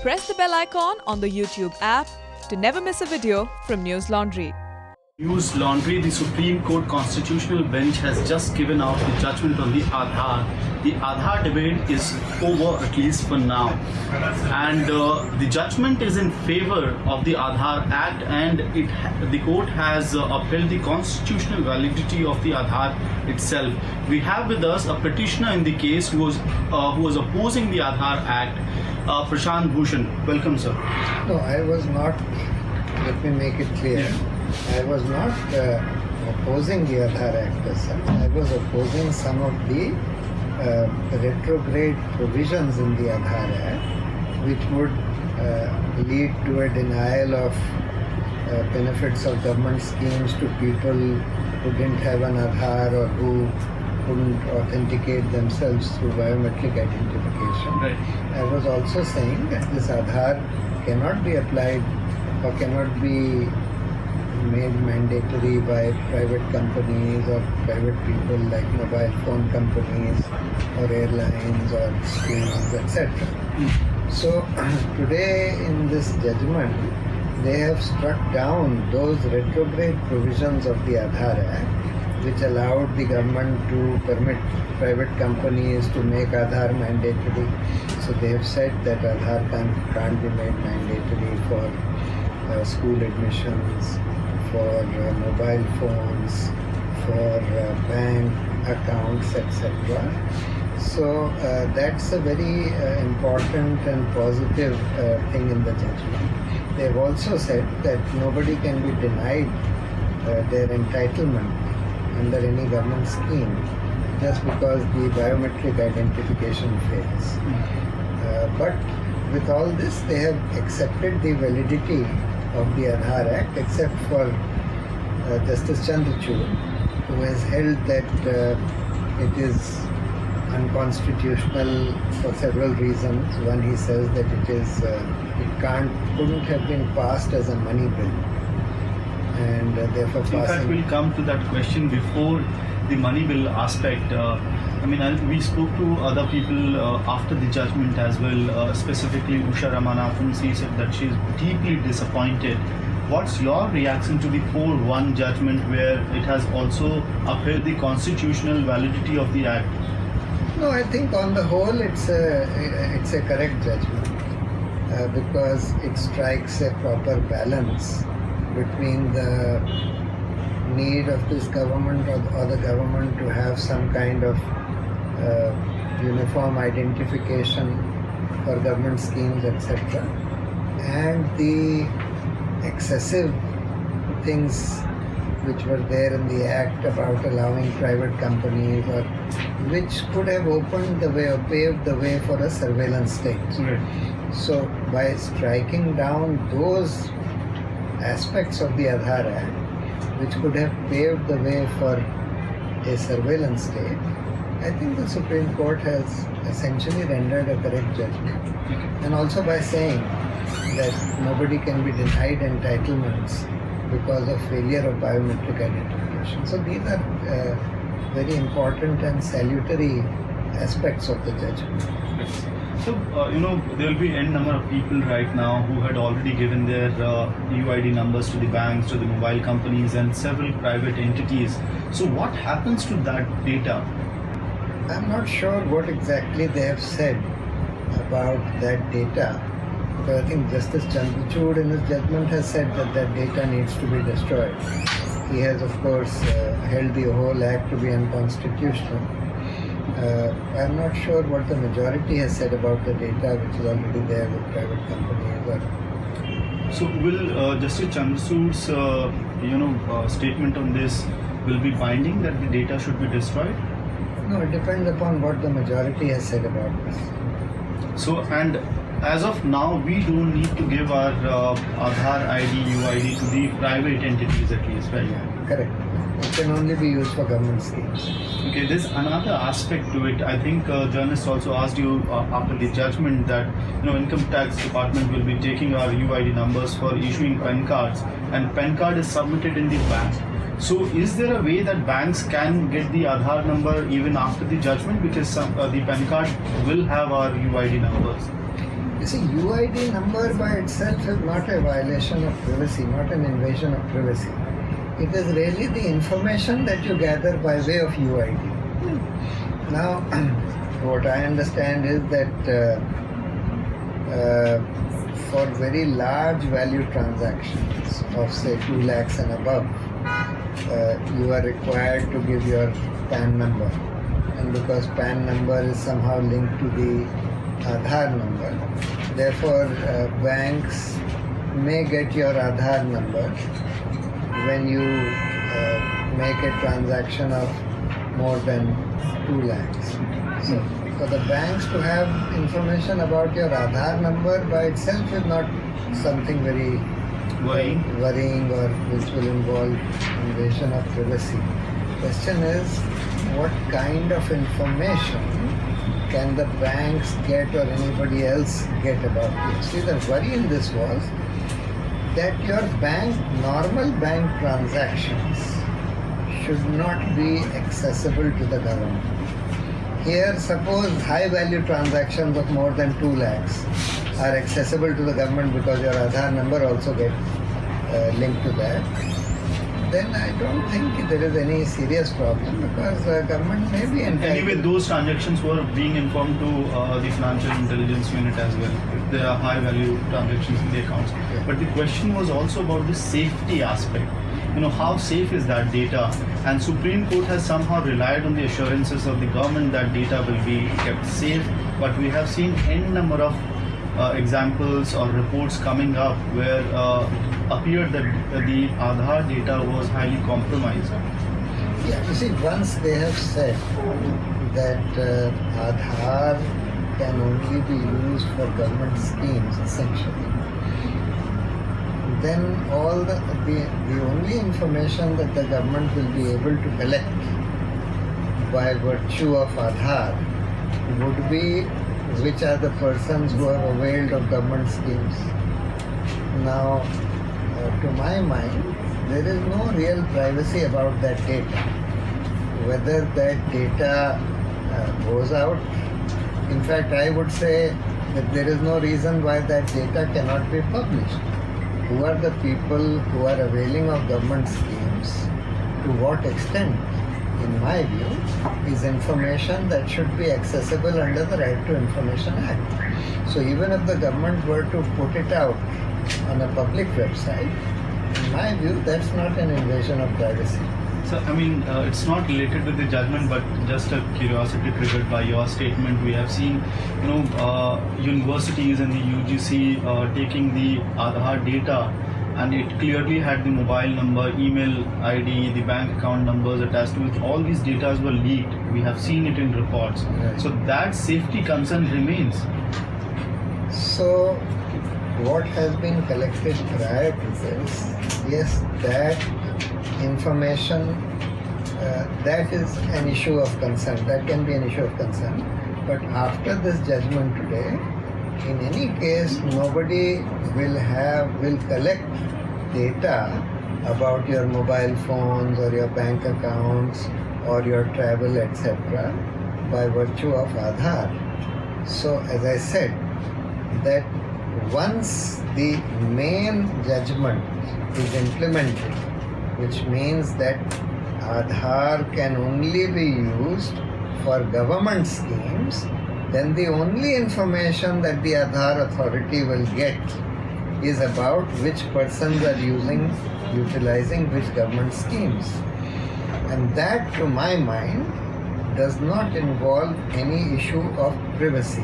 Press the bell icon on the YouTube app to never miss a video from News Laundry. News Laundry, the Supreme Court Constitutional Bench has just given out the judgment on the Aadhar. The Aadhar debate is over, at least for now. And the judgment is in favor of the Aadhar Act, and the court has upheld the constitutional validity of the Aadhar itself. We have with us a petitioner in the case who was opposing the Aadhar Act, Prashant Bhushan. Welcome, sir. No, I was not. Let me make it clear. Yeah. I was not opposing the Aadhar Act as such. I was opposing some of the retrograde provisions in the Aadhar Act, which would lead to a denial of benefits of government schemes to people who didn't have an Aadhar or who couldn't authenticate themselves through biometric identification. Right. I was also saying that this Aadhar cannot be applied or cannot be made mandatory by private companies or private people like mobile phone companies or airlines or schools, etc. So today in this judgment, they have struck down those retrograde provisions of the Aadhar Act, which allowed the government to permit private companies to make Aadhar mandatory. So they have said that Aadhar can't be made mandatory for school admissions, for mobile phones, for bank accounts, etc. So that's a very important and positive thing in the judgment. They have also said that nobody can be denied their entitlement under any government scheme just because the biometric identification fails. But with all this, they have accepted the validity of the Aadhar Act, except for Justice Chandrachud, who has held that it is unconstitutional for several reasons. One, he says that couldn't have been passed as a money bill, and therefore In fact, we'll come to that question before the money bill aspect. We spoke to other people after the judgment as well, specifically Usha Ramanathan. She said that she is deeply disappointed. What's your reaction to the 4-1 judgment where it has also upheld the constitutional validity of the Act? No, I think on the whole it's a correct judgment because it strikes a proper balance between the need of this government or the government to have some kind of uniform identification for government schemes, etc., and the excessive things which were there in the Act about allowing private companies, or which could have opened the way or paved the way for a surveillance state. Right. So by striking down those aspects of the Aadhar Act, which could have paved the way for a surveillance state, I think the Supreme Court has essentially rendered a correct judgment. And also by saying that nobody can be denied entitlements because of failure of biometric identification. So these are very important and salutary aspects of the judgment. So, there will be n number of people right now who had already given their UID numbers to the banks, to the mobile companies and several private entities. So what happens to that data? I'm not sure what exactly they have said about that data. Because I think Justice Chandrachud in his judgment has said that that data needs to be destroyed. He has, of course, held the whole act to be unconstitutional. I'm not sure what the majority has said about the data which is already there with private companies. So will Justice Chandrachud's statement on this will be binding that the data should be destroyed? No, it depends upon what the majority has said about this. So, and as of now, we don't need to give our Aadhar ID, UID to the private entities at least, right? Yeah, correct. It can only be used for government schemes. Okay, there's another aspect to it. I think journalists also asked you after the judgment that income tax department will be taking our UID numbers for issuing PAN cards, and PAN card is submitted in the bank. So is there a way that banks can get the Aadhar number even after the judgment, because the PAN card will have our UID numbers? You see, UID number by itself is not a violation of privacy, not an invasion of privacy. It is really the information that you gather by way of UID. Now, what I understand is that for very large value transactions of say 2 lakhs and above, you are required to give your PAN number. And because PAN number is somehow linked to the Aadhar number, therefore banks may get your Aadhar number when you make a transaction of more than 2 lakhs. So for the banks to have information about your Aadhar number by itself is not something very worrying or which will involve invasion of privacy. Question is, what kind of information can the banks get or anybody else get about you? See, the worry in this was that your normal bank transactions should not be accessible to the government. Here, suppose high value transactions of more than 2 lakhs are accessible to the government because your Aadhar number also gets linked to that. Then I don't think there is any serious problem because the government may be entitled. Anyway, those transactions were being informed to the Financial Intelligence Unit as well. If there are high value transactions in the accounts. Yeah. But the question was also about the safety aspect. How safe is that data? And Supreme Court has somehow relied on the assurances of the government that data will be kept safe. But we have seen n number of examples or reports coming up where appeared that the Aadhar data was highly compromised. Yeah, you see, once they have said that Aadhar can only be used for government schemes, essentially, then all the only information that the government will be able to collect by virtue of Aadhar would be which are the persons who have availed of government schemes. Now, to my mind, there is no real privacy about that data. Whether that data goes out, in fact, I would say that there is no reason why that data cannot be published. Who are the people who are availing of government schemes? To what extent? In my view, is information that should be accessible under the Right to Information Act. So even if the government were to put it out on a public website, in my view, that's not an invasion of privacy. So, it's not related to the judgment, but just a curiosity triggered by your statement. We have seen, universities and the UGC taking the Aadhar data, and it clearly had the mobile number, email ID, the bank account numbers attached to it. All these data were leaked. We have seen it in reports. Right. So that safety concern remains. So what has been collected prior to this, yes, that information, that is an issue of concern. That can be an issue of concern. But after this judgment today, in any case, nobody will collect data about your mobile phones or your bank accounts or your travel, etc., by virtue of Aadhar. So, as I said, that once the main judgment is implemented, which means that Aadhar can only be used for government schemes, then the only information that the Aadhar authority will get is about which persons are utilizing which government schemes. And that, to my mind, does not involve any issue of privacy.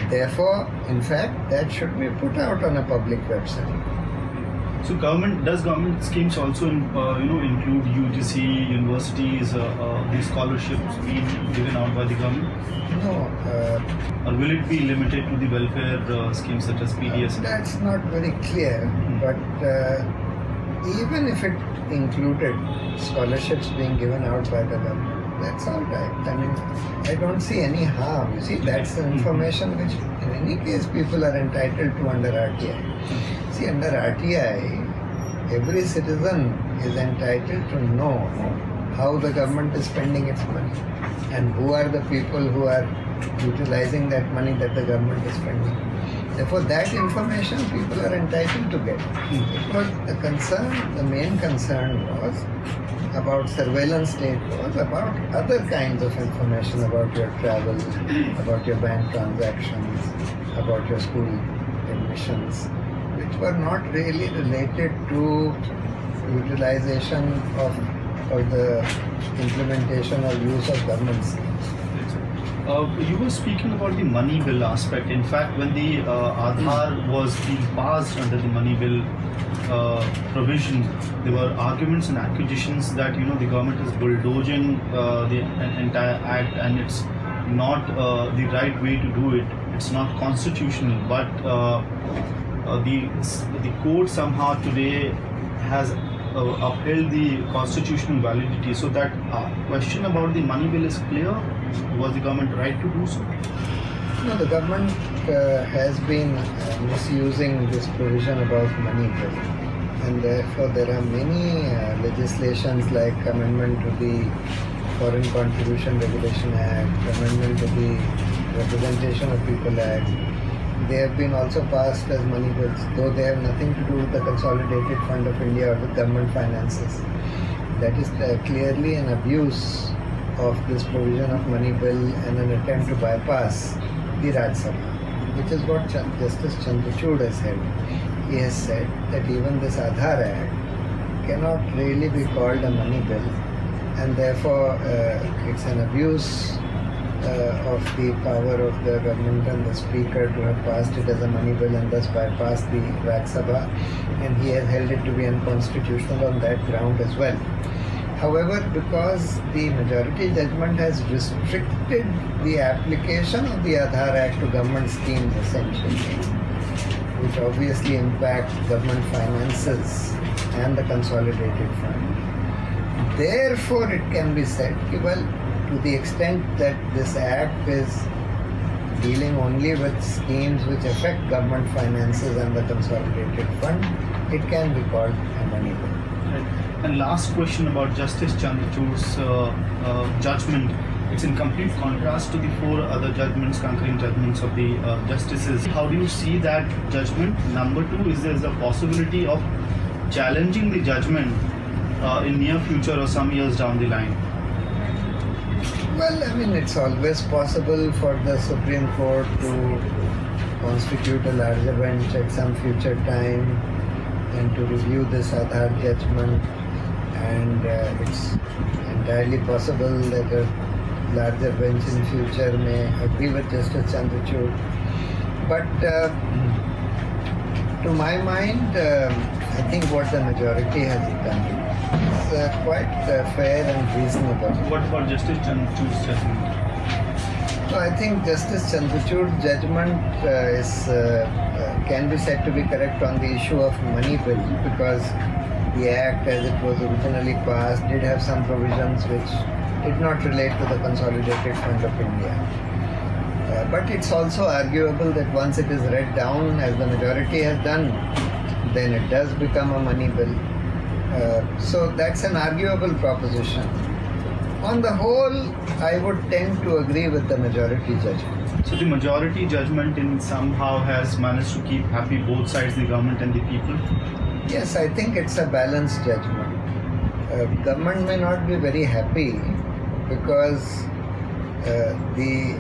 Therefore, in fact, that should be put out on a public website. So, government schemes also, include UGC, universities, these scholarships being given out by the government? No. Or will it be limited to the welfare schemes such as PDS? That's not very clear, but even if it included scholarships being given out by the government, that's all right. I mean, I don't see any harm. You see, that's the information which, in any case, people are entitled to under RTI. See, under RTI, every citizen is entitled to know how the government is spending its money and who are the people who are utilizing that money that the government is spending. Therefore, that information people are entitled to get. It was the main concern was about surveillance state, was about other kinds of information about your travel, about your bank transactions, about your school admissions, which were not really related to utilization of or the implementation or use of government schemes. You were speaking about the money bill aspect. In fact, when the Aadhar was being passed under the money bill provision, there were arguments and accusations that the government is bulldozing the entire act, and it's not the right way to do it. It's not constitutional, but the court somehow today has upheld the constitutional validity. So that question about the money bill is clear. Was the government right to do so? No, the government has been misusing this provision about money bill, and therefore there are many legislations like Amendment to the Foreign Contribution Regulation Act, Amendment to the Representation of People Act. They have been also passed as money bills, though they have nothing to do with the Consolidated Fund of India or with government finances. That is clearly an abuse of this provision of money bill and an attempt to bypass the Raj Sabha, which is what Justice Chandrachud has said. He has said that even this Aadhar Act cannot really be called a money bill, and therefore it's an abuse of the power of the government and the speaker to have passed it as a money bill and thus bypass the Raj Sabha, and he has held it to be unconstitutional on that ground as well. However, because the majority judgment has restricted the application of the Aadhar Act to government schemes essentially, which obviously impact government finances and the consolidated fund, therefore it can be said, well, to the extent that this act is dealing only with schemes which affect government finances and the consolidated fund, it can be called a money bill. And last question about Justice Chandrachud's judgment. It's in complete contrast to the four other judgments, concurring judgments of the justices. How do you see that judgment? Number two, is there a possibility of challenging the judgment in near future or some years down the line? Well, I mean, it's always possible for the Supreme Court to constitute a larger bench at some future time and to review this Aadhar judgment, and it's entirely possible that a larger bench in future may agree with Justice Chandrachud. But to my mind, I think what the majority has done is quite fair and reasonable. What about Justice Chandrachud's judgment? So I think Justice Chandrachud's judgment can be said to be correct on the issue of money bill, because the Act as it was originally passed did have some provisions which did not relate to the Consolidated Fund of India. But it's also arguable that once it is read down, as the majority has done, then it does become a money bill. So that's an arguable proposition. On the whole, I would tend to agree with the majority judgment. So the majority judgment in somehow has managed to keep happy both sides, the government and the people? Yes, I think it's a balanced judgment. Government may not be very happy because the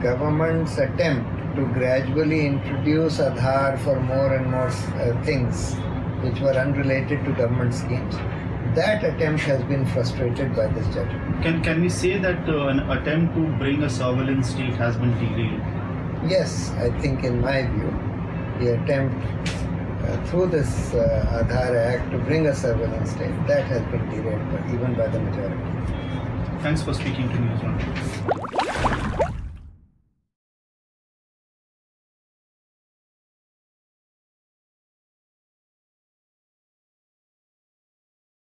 government's attempt to gradually introduce Aadhar for more and more things which were unrelated to government schemes, that attempt has been frustrated by this judgment. Can we say that an attempt to bring a surveillance state has been derailed? Yes, I think in my view, the attempt through this Aadhar Act to bring a surveillance state, that has been derailed even by the majority. Thanks for speaking to Newslaundry.